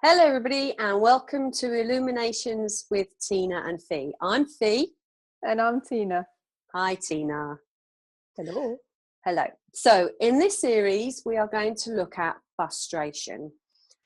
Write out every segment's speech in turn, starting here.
Hello everybody and welcome to Illuminations with Tiina and Fi. I'm Fi. And I'm Tiina. Hi Tiina. Hello. Hello. So in this series we are going to look at frustration,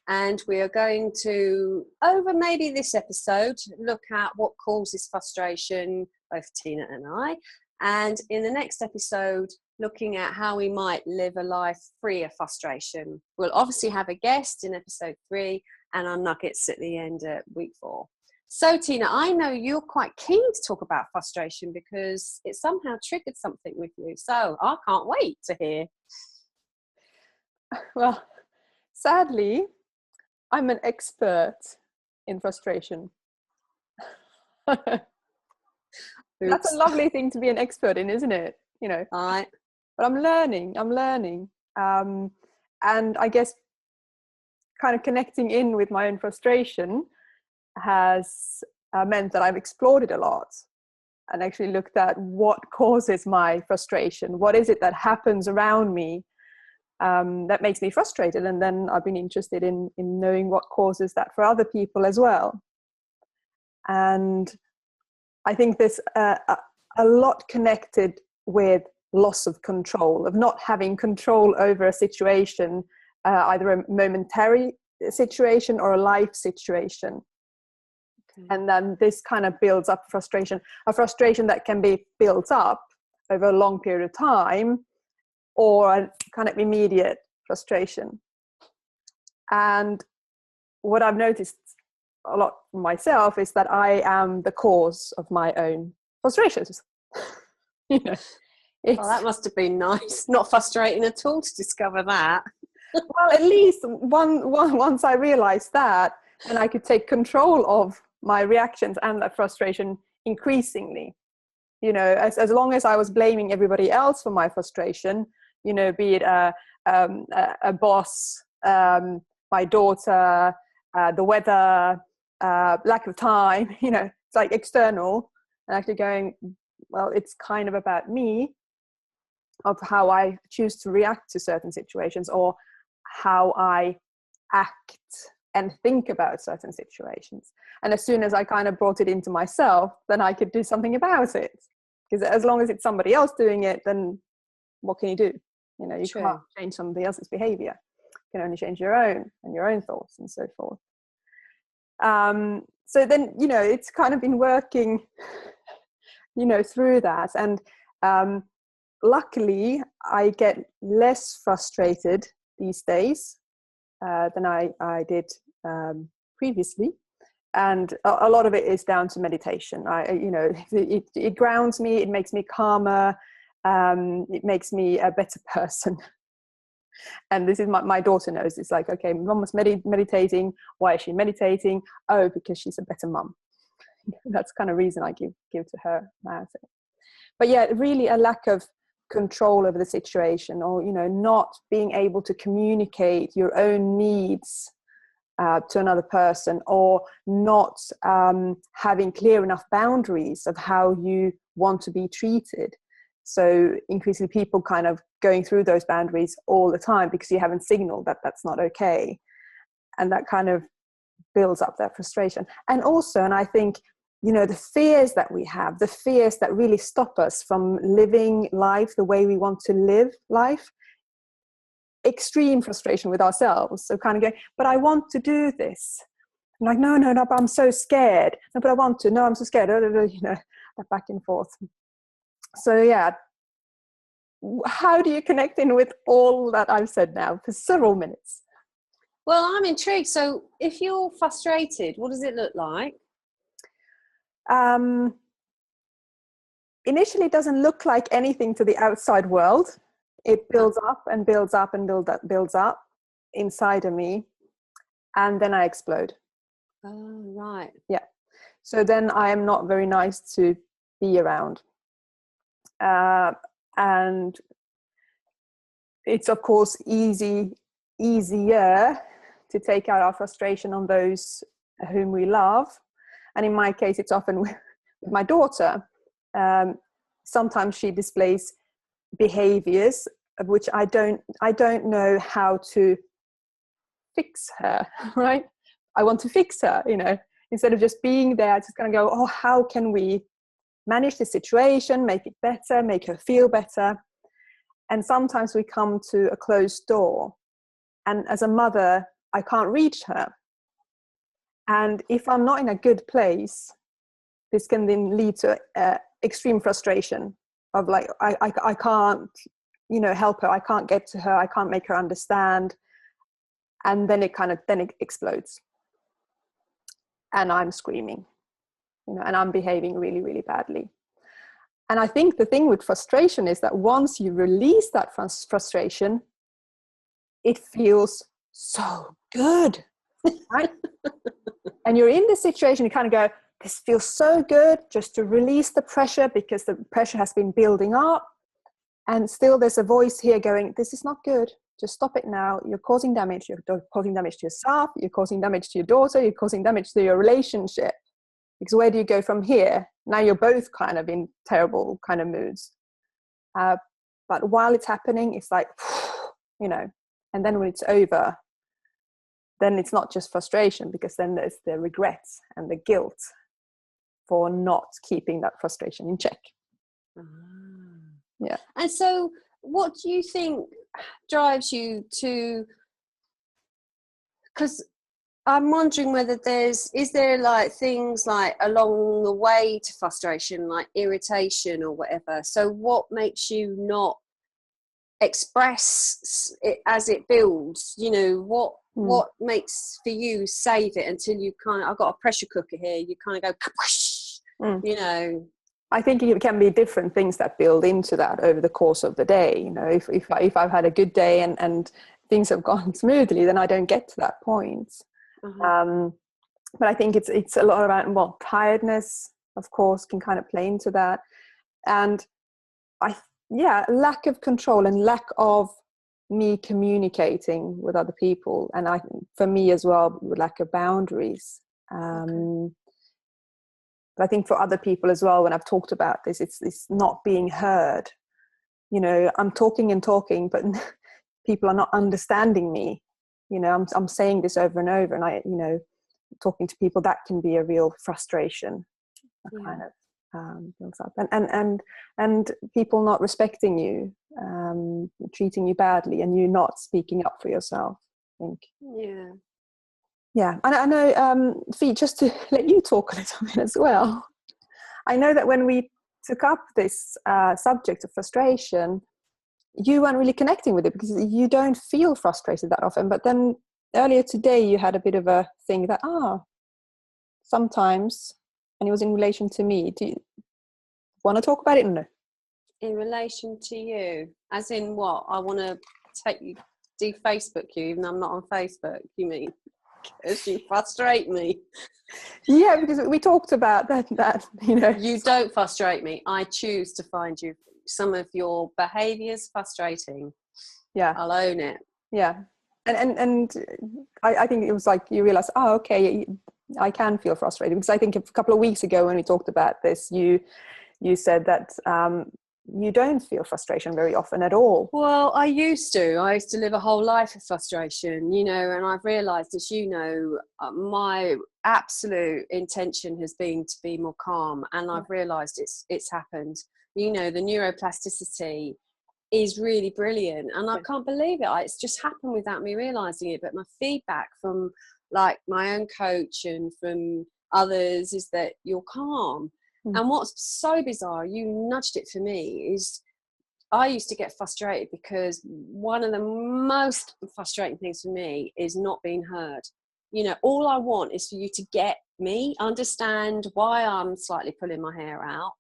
and we are going to, over maybe this episode, look at what causes frustration, both Tiina and I, and in the next episode looking at how we might live a life free of frustration. We'll obviously have a guest in episode 3 and our nuggets at the end at week 4. So Tiina, I know you're quite keen to talk about frustration because it somehow triggered something with you. So I can't wait to hear. Well, sadly, I'm an expert in frustration. That's a lovely thing to be an expert in, isn't it? You know, Right. but I'm learning. And I guess kind of connecting in with my own frustration has meant that I've explored it a lot and actually looked at what causes my frustration. What is it that happens around me that makes me frustrated? And then I've been interested in knowing what causes that for other people as well. And I think there's a lot connected with loss of control, of not having control over a situation, either a momentary situation or a life situation. Okay. And then this kind of builds up frustration, a frustration that can be built up over a long period of time, or a kind of immediate frustration. And what I've noticed a lot myself is that I am the cause of my own frustrations. Well, that must have been nice. Not frustrating at all to discover that. Well, at least once I realized that, and I could take control of my reactions and that frustration increasingly. You know, as long as I was blaming everybody else for my frustration, you know, be it a boss, my daughter, the weather, lack of time, you know, it's like external, and actually going, well, it's kind of about me, of how I choose to react to certain situations, or how I act and think about certain situations. And as soon as I kind of brought it into myself, then I could do something about it. Because as long as it's somebody else doing it, then what can you do? You know, you can't change somebody else's behavior. You can only change your own and your own thoughts and so forth. So then, you know, it's kind of been working, you know, through that. And luckily, I get less frustrated these days than I did previously. And a lot of it is down to meditation. You know, it grounds me, it makes me calmer, it makes me a better person. And this is my daughter knows. It's like, okay, mum was meditating. Why is she meditating? Oh, because she's a better mum. That's kind of reason I give to her about it. But yeah, really a lack of control over the situation, or, you know, not being able to communicate your own needs to another person, or not having clear enough boundaries of how you want to be treated. So increasingly people kind of going through those boundaries all the time because you haven't signaled that that's not okay. And that kind of builds up that frustration. And also, and I think, you know, the fears that we have, the fears that really stop us from living life the way we want to live life, extreme frustration with ourselves. So kind of going, but I want to do this. I'm like, no, but I'm so scared. No, but I want to. No, I'm so scared. You know, that back and forth. So yeah, how do you connect in with all that I've said now for several minutes? Well, I'm intrigued. So if you're frustrated, what does it look like? Initially, it doesn't look like anything to the outside world. It builds up and builds up and builds up inside of me, and then I explode. Oh, right. Yeah. So then I am not very nice to be around. And it's, of course, easier to take out our frustration on those whom we love. And in my case, it's often with my daughter. Sometimes she displays behaviors of which I don't know how to fix her, right? I want to fix her, instead of just being there, just going to go, oh, how can we manage the situation, make it better, make her feel better? And sometimes we come to a closed door, and as a mother, I can't reach her. And if I'm not in a good place, this can then lead to extreme frustration of like, I can't, help her. I can't get to her. I can't make her understand. And then it explodes. And I'm screaming, and I'm behaving really, really badly. And I think the thing with frustration is that once you release that frustration, it feels so good, right? And you're in this situation, you kind of go, this feels so good, just to release the pressure, because the pressure has been building up. And still there's a voice here going, this is not good. Just stop it now. You're causing damage. You're causing damage to yourself. You're causing damage to your daughter. You're causing damage to your relationship. Because where do you go from here? Now you're both kind of in terrible kind of moods. But while it's happening, it's like, and then when it's over, then it's not just frustration, because then there's the regrets and the guilt for not keeping that frustration in check. Yeah. And so what do you think drives you to, because I'm wondering whether is there like things like along the way to frustration, like irritation or whatever? So what makes you not express it as it builds? What makes for you save it until you I've got a pressure cooker here, you kind of go, I think it can be different things that build into that over the course of the day. If I've had a good day and things have gone smoothly, then I don't get to that point. But I think it's a lot about, tiredness, of course, can kind of play into that. And lack of control and lack of me communicating with other people. And for me as well, lack of boundaries. But I think for other people as well, when I've talked about this, it's not being heard. I'm talking and talking, but people are not understanding me. I'm saying this over and over, and talking to people, that can be a real frustration. Kind of builds up, and people not respecting you, treating you badly, and you not speaking up for yourself, I think. Yeah, and I know, Fi, just to let you talk a little bit as well. I know that when we took up this subject of frustration, you weren't really connecting with it because you don't feel frustrated that often. But then earlier today, you had a bit of a thing that, sometimes, and it was in relation to me. Do you want to talk about it or no? In relation to you? As in what? I want to de-Facebook you, even though I'm not on Facebook, you mean? Because you frustrate me. Yeah, because we talked about that. You don't frustrate me. I choose to find you some of your behaviours frustrating. Yeah, I'll own it. Yeah, and I think it was like you realize, okay, I can feel frustrated, because I think a couple of weeks ago when we talked about this, you said that you don't feel frustration very often at all. Well, I used to live a whole life of frustration, and I've realised, as you know, my absolute intention has been to be more calm, and I've realised it's happened. The neuroplasticity is really brilliant, and I can't believe it. It's just happened without me realising it. But my feedback from like my own coach and from others is that you're calm. And what's so bizarre, you nudged it for me, is I used to get frustrated because one of the most frustrating things for me is not being heard. All I want is for you to get me, understand why I'm slightly pulling my hair out.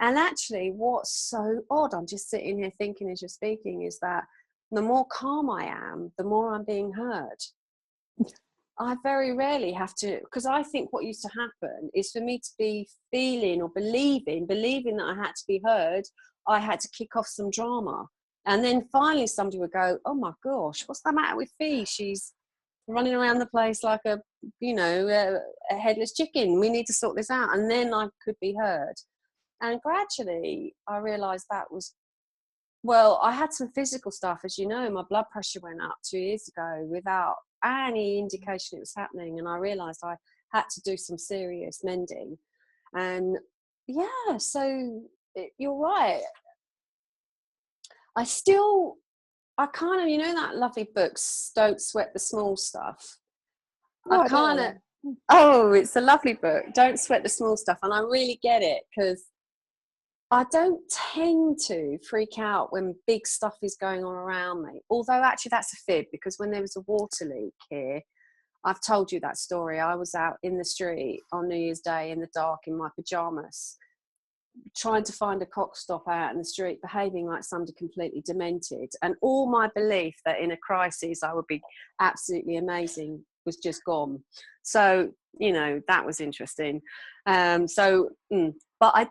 And actually, what's so odd, I'm just sitting here thinking as you're speaking, is that the more calm I am, the more I'm being heard. I very rarely have to, because I think what used to happen is for me to be feeling or believing that I had to be heard, I had to kick off some drama. And then finally somebody would go, oh my gosh, what's the matter with Fi? She's running around the place like a headless chicken. We need to sort this out. And then I could be heard. And gradually I realised that was, I had some physical stuff, as you know. My blood pressure went up 2 years ago without any indication it was happening, and I realised I had to do some serious mending. And yeah, so you're right. I kind of, you know, that lovely book, Don't Sweat the Small Stuff. No, I kind of, oh, it's a lovely book, Don't Sweat the Small Stuff. And I really get it, because I don't tend to freak out when big stuff is going on around me. Although actually that's a fib, because when there was a water leak here, I've told you that story. I was out in the street on New Year's Day in the dark in my pajamas, trying to find a cock stop out in the street, behaving like somebody completely demented. And all my belief that in a crisis I would be absolutely amazing was just gone. So, you know, that was interesting. But I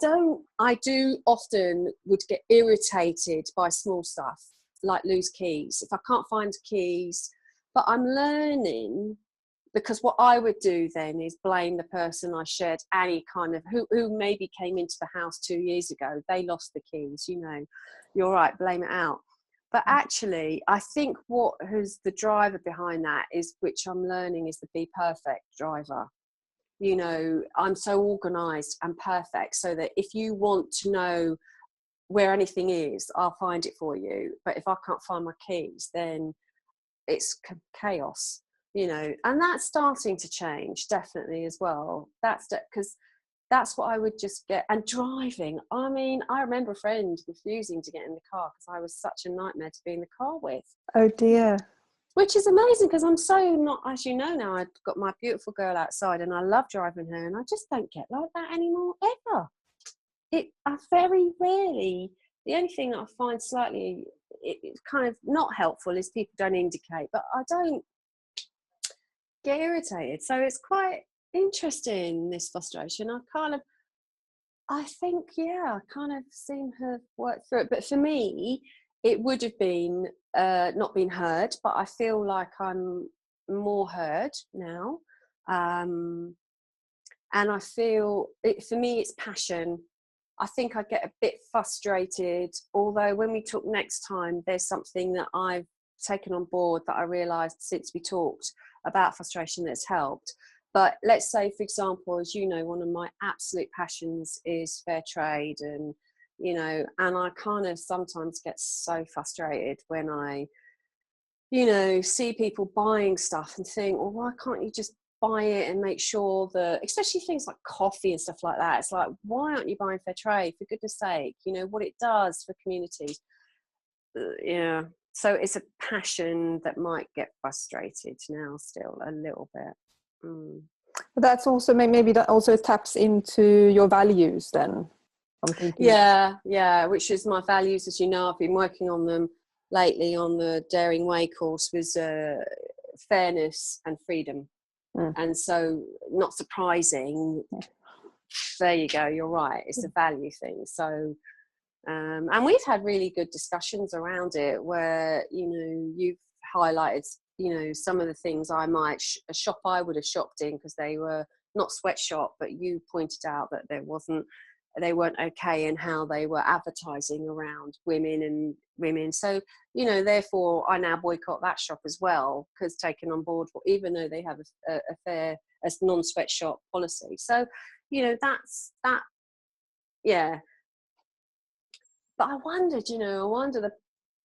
do often would get irritated by small stuff, like loose keys. If I can't find keys, but I'm learning, because what I would do then is blame the person I shared any kind of, who maybe came into the house 2 years ago. They lost the keys, you know, you're right, blame it out. But actually, I think who's the driver behind that is, which I'm learning, is the be perfect driver. You know, I'm so organized and perfect, so that if you want to know where anything is, I'll find it for you. But if I can't find my keys, then it's chaos. You know, and that's starting to change, definitely, as well. Because that's what I would just get. And driving, I mean, I remember a friend refusing to get in the car because I was such a nightmare to be in the car with. Oh dear. Which is amazing, because I'm so not, as you know now, I've got my beautiful girl outside and I love driving her, and I just don't get like that anymore, ever. I very rarely, the only thing that I find slightly it's kind of not helpful is people don't indicate, but I don't get irritated. So it's quite interesting, this frustration. I think, I kind of seen her work through it. But for me, it would have been not been heard, but I feel like I'm more heard now. And I feel, for me, it's passion. I think I get a bit frustrated, although when we talk next time, there's something that I've taken on board that I realised since we talked about frustration that's helped. But let's say, for example, as you know, one of my absolute passions is fair trade, and you know, and I kind of sometimes get so frustrated when I, you know, see people buying stuff and think, well, why can't you just buy it and make sure that, especially things like coffee and stuff like that, it's like, why aren't you buying fair trade, for goodness sake? You know what it does for communities. Yeah, so it's a passion that might get frustrated now still a little bit. But that's also, maybe that also taps into your values then, I'm thinking. Yeah, which is my values, as you know. I've been working on them lately on the Daring Way course, was fairness and freedom. And so, not surprising, there you go, you're right, it's a value thing. So and we've had really good discussions around it, where, you know, you've highlighted, you know, some of the things I might a shop I would have shopped in because they were not sweatshop, but you pointed out that they weren't okay in how they were advertising around women. So, you know, therefore I now boycott that shop as well, because taken on board, even though they have a fair, a non-sweatshop policy. So, you know, that's that. Yeah. But I wondered,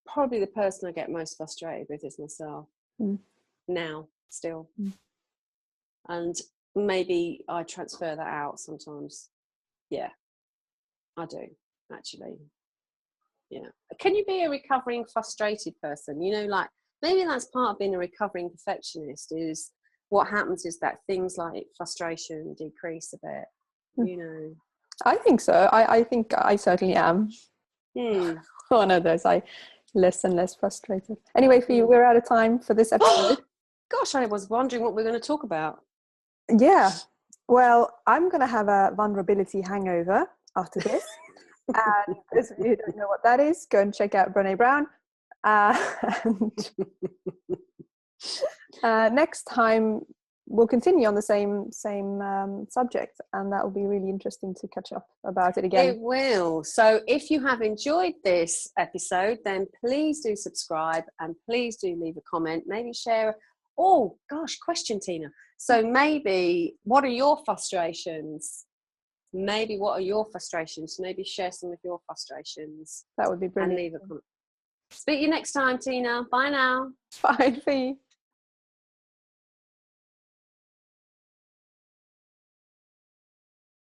probably the person I get most frustrated with is myself now, still. And maybe I transfer that out sometimes. Yeah, I do, actually. Yeah. Can you be a recovering frustrated person? You know, like, maybe that's part of being a recovering perfectionist, is what happens is that things like frustration decrease a bit, you know. I think so. I think I certainly am. One of those. I less and less frustrated. Anyway, for you, we're out of time for this episode. Gosh, I was wondering what we're going to talk about. Yeah. Well, I'm going to have a vulnerability hangover after this. And those of you who don't know what that is, go and check out Brené Brown. Next time, we'll continue on the same subject, and that will be really interesting to catch up about it again. It will. So if you have enjoyed this episode, then please do subscribe, and please do leave a comment. Maybe share Oh gosh, question, Tiina. So maybe, what are your frustrations? Maybe what are your frustrations? Maybe share some of your frustrations. That would be brilliant. And leave a comment. Speak to you next time, Tiina. Bye now. Bye, Fi.